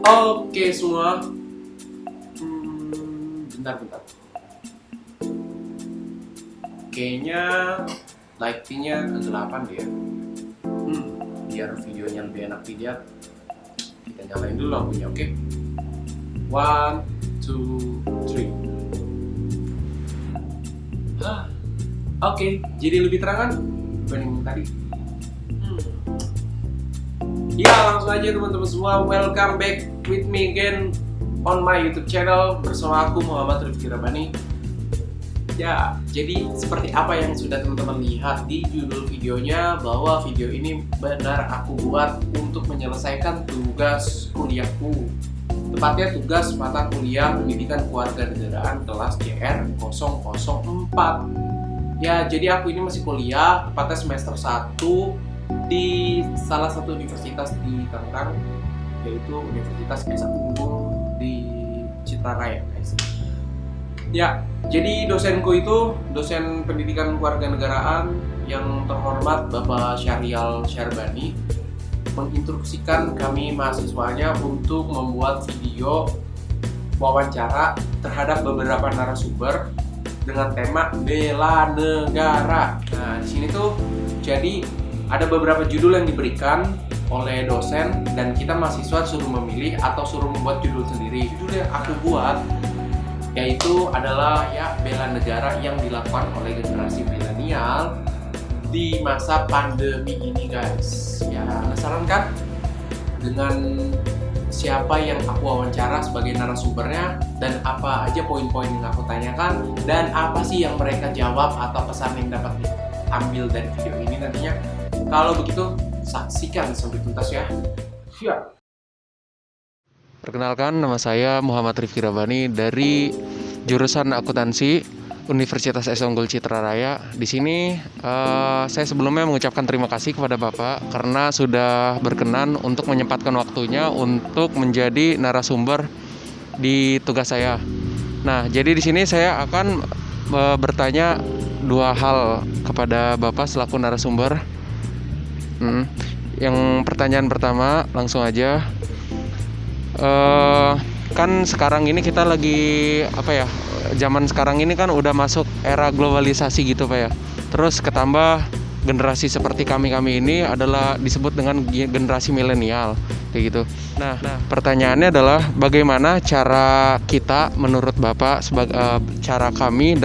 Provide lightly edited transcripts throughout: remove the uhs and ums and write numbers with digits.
Oke semua, bentar. Kayaknya lightingnya kegelapan deh ya. Biar videonya lebih enak dilihat, kita nyalain dulu lampunya, oke? 1, 2, 3. Oke, jadi lebih terang kan dibanding tadi? Ya, langsung aja teman-teman semua, welcome back with me again on my YouTube channel bersama aku Muhammad Rifki Rabani. Ya, jadi seperti apa yang sudah teman-teman lihat di judul videonya, bahwa video ini benar aku buat untuk menyelesaikan tugas kuliahku. Tepatnya tugas mata kuliah Pendidikan Kewarganegaraan kelas JR 004. Ya, jadi aku ini masih kuliah, tepatnya semester 1 di salah satu universitas di Tangerang, yaitu Universitas Esa Unggul di Citaraya, guys. Ya, jadi dosenku itu dosen pendidikan kewarganegaraan yang terhormat Bapak Syahrial Syarbani menginstruksikan kami mahasiswanya untuk membuat video wawancara terhadap beberapa narasumber dengan tema bela negara. Nah, di sini tuh jadi ada beberapa judul yang diberikan oleh dosen dan kita mahasiswa suruh memilih atau suruh membuat judul sendiri. Judul yang aku buat yaitu adalah ya bela negara yang dilakukan oleh generasi milenial di masa pandemi ini, guys. Ya, penasaran kan dengan siapa yang aku wawancara sebagai narasumbernya dan apa aja poin-poin yang aku tanyakan dan apa sih yang mereka jawab atau pesan yang dapat diambil dari video ini nantinya. Kalau begitu, saksikan sampai tuntas ya. Siap. Perkenalkan, nama saya Muhammad Rifki Rabani dari jurusan akuntansi Universitas Esa Unggul Citaraya. Di sini saya sebelumnya mengucapkan terima kasih kepada Bapak karena sudah berkenan untuk menyempatkan waktunya untuk menjadi narasumber di tugas saya. Nah, jadi di sini saya akan bertanya dua hal kepada Bapak selaku narasumber. Yang pertanyaan pertama, langsung aja. Kan sekarang ini kita lagi zaman sekarang ini kan udah masuk era globalisasi gitu Pak ya. Terus ketambah generasi seperti kami ini adalah disebut dengan generasi milenial kayak gitu. Nah, pertanyaannya adalah bagaimana cara kita menurut Bapak cara kami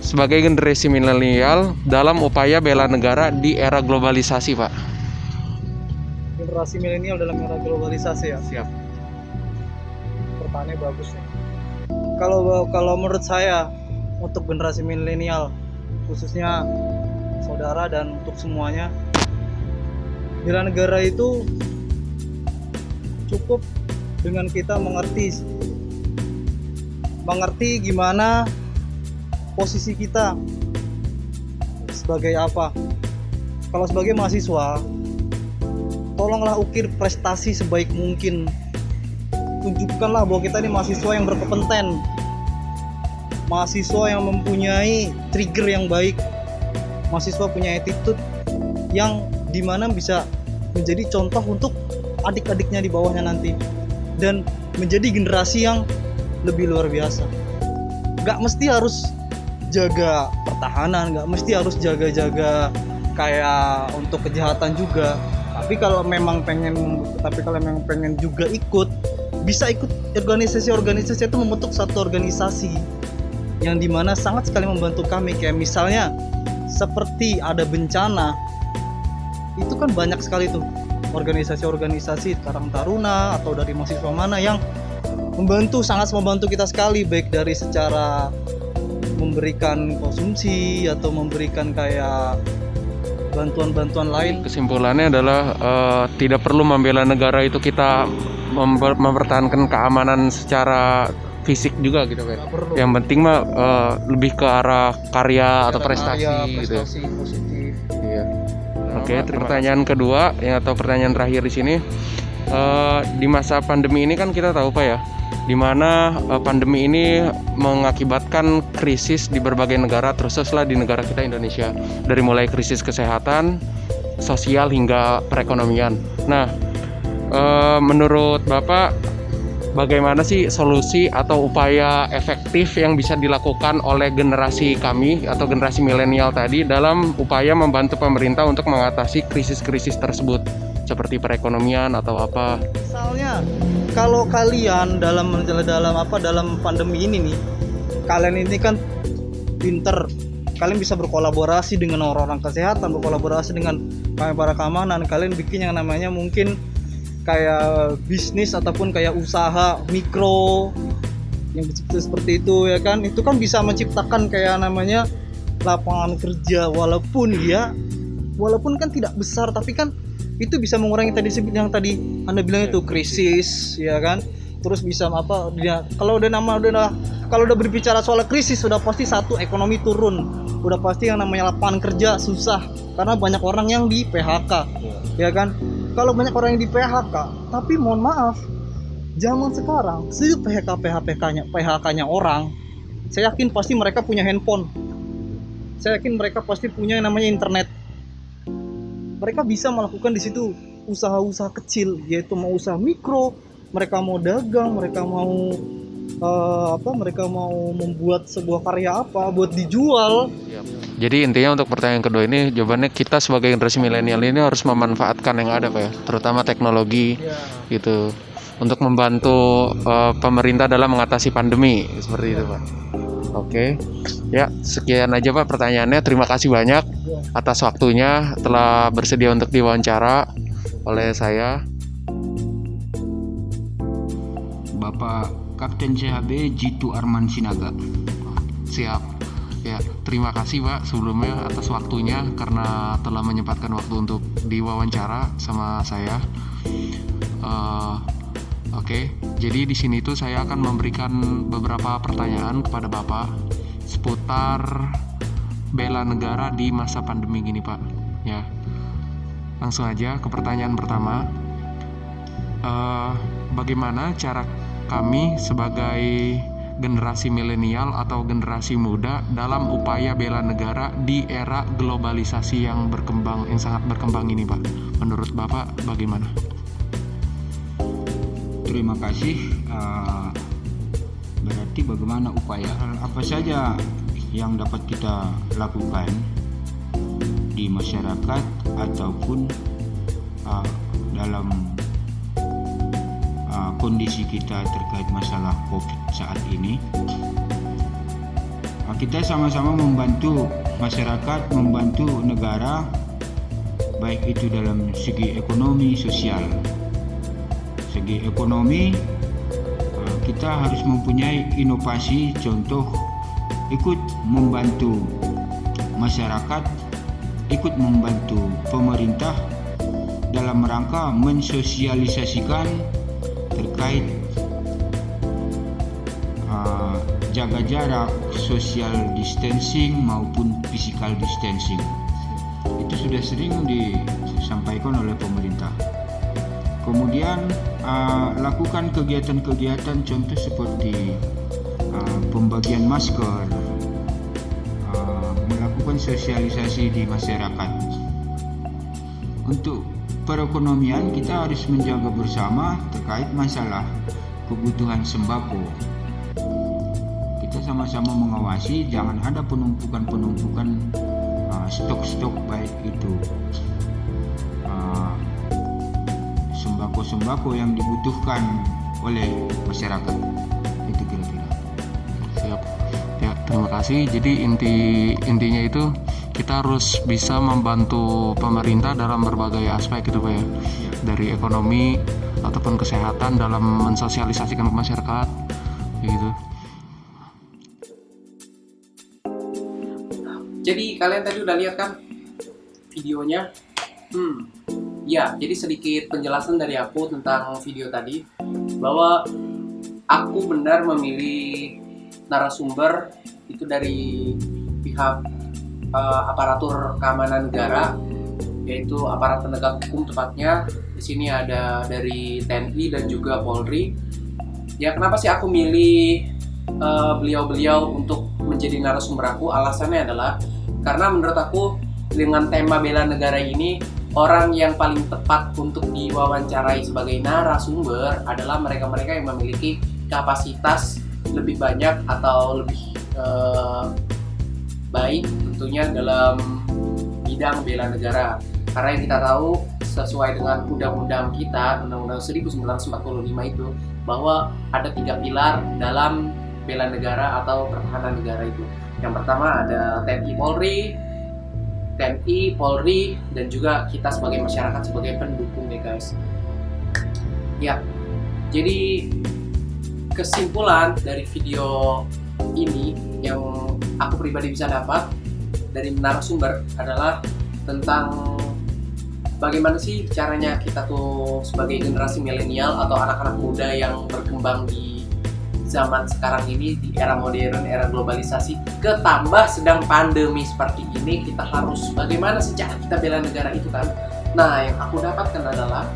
sebagai generasi milenial dalam upaya bela negara di era globalisasi, Pak? Generasi milenial dalam era globalisasi ya. Siap. Pertanyaannya bagus nih. Kalau menurut saya untuk generasi milenial khususnya saudara dan untuk semuanya, bela negara itu cukup dengan kita mengerti gimana posisi kita sebagai apa. Kalau sebagai mahasiswa, tolonglah ukir prestasi sebaik mungkin. Tunjukkanlah bahwa kita ini mahasiswa yang berkompeten, mahasiswa yang mempunyai trigger yang baik, mahasiswa punya attitude yang dimana bisa menjadi contoh untuk adik-adiknya di bawahnya nanti, dan menjadi generasi yang lebih luar biasa. Gak mesti harus jaga pertahanan, gak mesti harus jaga-jaga kayak untuk kejahatan juga. Tapi kalau memang pengen juga bisa ikut organisasi itu, membentuk satu organisasi yang dimana sangat sekali membantu kami. Kayak misalnya seperti ada bencana, itu kan banyak sekali tuh organisasi-organisasi Karang Taruna atau dari mahasiswa mana yang sangat membantu kita sekali, baik dari secara memberikan konsumsi atau memberikan kayak bantuan-bantuan lain. Kesimpulannya adalah tidak perlu membela negara itu kita mempertahankan keamanan secara fisik juga gitu kan. Yang penting mah lebih ke arah karya atau prestasi gitu. Prestasi positif. Iya. Oke, pertanyaan kedua atau pertanyaan terakhir di sini, di masa pandemi ini kan kita tahu Pak ya, di mana pandemi ini mengakibatkan krisis di berbagai negara, terutama di negara kita Indonesia, dari mulai krisis kesehatan, sosial hingga perekonomian. Nah, menurut Bapak bagaimana sih solusi atau upaya efektif yang bisa dilakukan oleh generasi kami atau generasi milenial tadi dalam upaya membantu pemerintah untuk mengatasi krisis-krisis tersebut seperti perekonomian atau apa? Misalnya kalau kalian dalam pandemi ini nih, kalian ini kan pinter, kalian bisa berkolaborasi dengan orang-orang kesehatan, berkolaborasi dengan para keamanan, kalian bikin yang namanya mungkin kayak bisnis ataupun kayak usaha mikro yang seperti itu ya kan, itu kan bisa menciptakan kayak namanya lapangan kerja walaupun kan tidak besar, tapi kan itu bisa mengurangi yang tadi Anda bilang itu krisis ya kan. Terus bisa kalau udah berbicara soal krisis sudah pasti satu, ekonomi turun, udah pasti yang namanya lapangan kerja susah karena banyak orang yang di PHK ya kan. Kalau banyak orang yang di PHK, tapi mohon maaf, zaman sekarang PHK-nya orang, saya yakin pasti mereka punya handphone, saya yakin mereka pasti punya yang namanya internet. Mereka bisa melakukan di situ usaha-usaha kecil, yaitu mau usaha mikro, mereka mau dagang, mereka mau membuat sebuah karya buat dijual. Jadi intinya untuk pertanyaan kedua ini jawabannya kita sebagai generasi milenial ini harus memanfaatkan yang ada Pak ya, terutama teknologi gitu untuk membantu pemerintah dalam mengatasi pandemi seperti itu Pak. Oke. Ya, sekian aja Pak pertanyaannya. Terima kasih banyak atas waktunya telah bersedia untuk diwawancara oleh saya. Bapak Kapten CHB Jitu Arman Sinaga. Siap. Ya, terima kasih Pak sebelumnya atas waktunya karena telah menyempatkan waktu untuk diwawancara sama saya. Oke, jadi di sini tuh saya akan memberikan beberapa pertanyaan kepada Bapak seputar bela negara di masa pandemi gini Pak. Ya, langsung aja ke pertanyaan pertama. Bagaimana cara kami sebagai generasi milenial atau generasi muda dalam upaya bela negara di era globalisasi yang sangat berkembang ini Pak? Menurut Bapak bagaimana? Terima kasih. Berarti bagaimana upaya apa saja yang dapat kita lakukan di masyarakat ataupun dalam kondisi kita terkait masalah COVID saat ini. Kita sama-sama membantu masyarakat, membantu negara, baik itu dalam segi ekonomi, sosial. Segi ekonomi, kita harus mempunyai inovasi, contoh ikut membantu masyarakat, ikut membantu pemerintah dalam rangka mensosialisasikan terkait jaga jarak, social distancing maupun physical distancing. Itu sudah sering disampaikan oleh pemerintah. Kemudian lakukan kegiatan-kegiatan contoh seperti pembagian masker, melakukan sosialisasi di masyarakat. Untuk perekonomian kita harus menjaga bersama terkait masalah kebutuhan sembako. Kita sama-sama mengawasi jangan ada penumpukan stok-stok baik itu sembako-sembako yang dibutuhkan oleh masyarakat. Itu kira-kira. Siap. Ya, terima kasih. Jadi intinya itu kita harus bisa membantu pemerintah dalam berbagai aspek gitu Pak ya. Dari ekonomi ataupun kesehatan dalam mensosialisasikan ke masyarakat gitu. Jadi kalian tadi udah lihat kan videonya? Ya, jadi sedikit penjelasan dari aku tentang video tadi, bahwa aku benar memilih narasumber itu dari pihak aparatur keamanan negara, yaitu aparat penegak hukum tepatnya. Di sini ada dari TNI dan juga Polri. Ya, kenapa sih aku milih beliau-beliau untuk menjadi narasumber aku? Alasannya adalah karena menurut aku dengan tema bela negara ini orang yang paling tepat untuk diwawancarai sebagai narasumber adalah mereka-mereka yang memiliki kapasitas lebih banyak atau lebih baik tentunya dalam bidang bela negara. Karena yang kita tahu sesuai dengan undang-undang kita, Undang-Undang 1945 itu, bahwa ada 3 pilar dalam bela negara atau pertahanan negara itu. Yang pertama ada TNI Polri, dan juga kita sebagai masyarakat sebagai pendukung ya guys. Ya, jadi kesimpulan dari video ini yang aku pribadi bisa dapat dari narasumber adalah tentang bagaimana sih caranya kita tuh sebagai generasi milenial atau anak-anak muda yang berkembang di zaman sekarang ini, di era modern, era globalisasi, ketambah sedang pandemi seperti ini, kita harus bagaimana sih cara kita bela negara itu kan. Nah, yang aku dapatkan adalah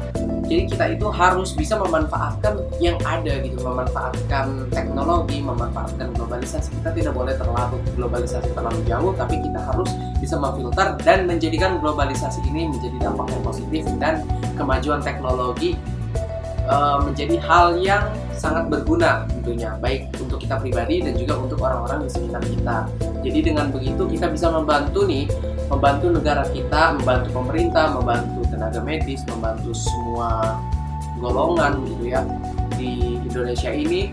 jadi kita itu harus bisa memanfaatkan yang ada gitu, memanfaatkan teknologi, memanfaatkan globalisasi. Kita tidak boleh terlalu globalisasi terlalu jauh, tapi kita harus bisa memfilter dan menjadikan globalisasi ini menjadi dampak yang positif dan kemajuan teknologi menjadi hal yang sangat berguna tentunya, baik untuk kita pribadi dan juga untuk orang-orang di sekitar kita. Jadi dengan begitu kita bisa membantu negara kita, membantu pemerintah, membantu tenaga medis, membantu semua golongan gitu ya di Indonesia ini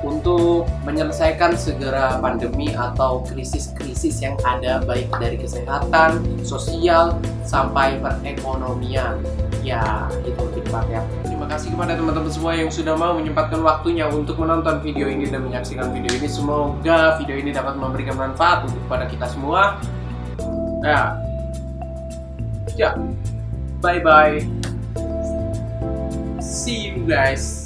untuk menyelesaikan segera pandemi atau krisis-krisis yang ada, baik dari kesehatan, sosial, sampai perekonomian. Ya, itu lebih tepat ya. Terima kasih kepada teman-teman semua yang sudah mau menyempatkan waktunya untuk menonton video ini dan menyaksikan video ini. Semoga video ini dapat memberikan manfaat untuk kepada kita semua. Ya, bye-bye. See you guys.